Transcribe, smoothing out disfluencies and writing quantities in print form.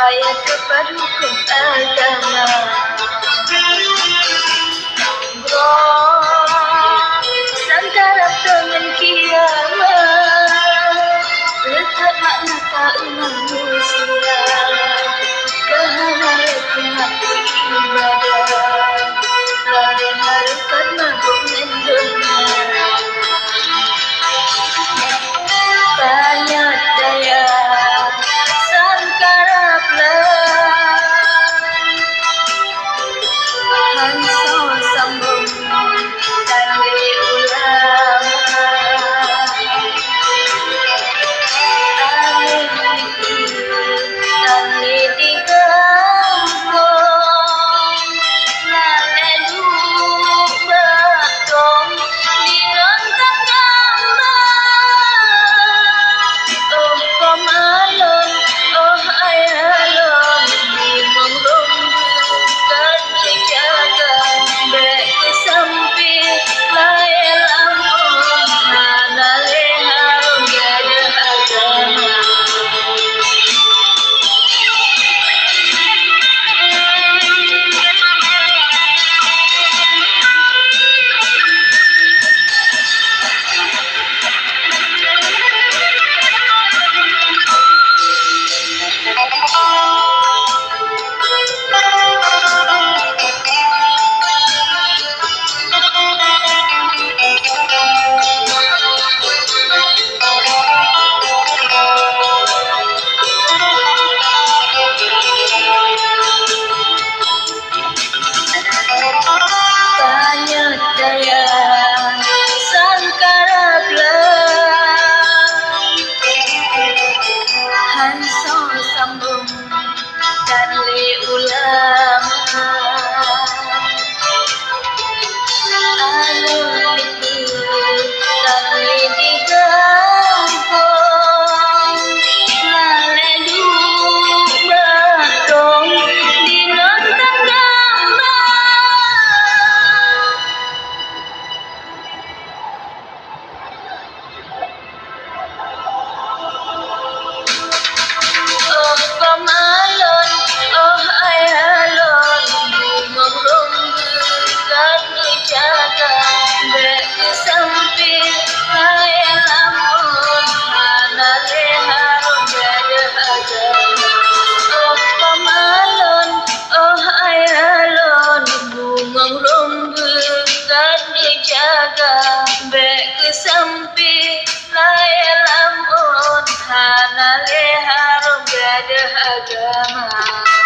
payah tepat hukum agama. Bro, santarap dengan kiamat, letak makna tak manusia, kehana pengaku ibadah, lalai harukat mabuk mendunia. Banyak daya sangkaraplah, hanso sambung dari ulama, alim tali di kampung, lalu batong di rantang gambar. Oh pamalon, oh ayalon, limang rombu kan dijaga, bek kesamping layar ampun, mana leharum gada agama. Banyak daya sangkaraplah, hanso sambung dan le ulama, alun tali di kampung, lalu batong di rantang gambar. Oh pamalon, oh ayalon, limang rombu kan dijaga, bek kesamping layar ampun, mana leharum gada agama. Oh pamalon, oh ayalon, limang rombu kan dijaga, bek kesamping layar ampun, mana leharum gada agama.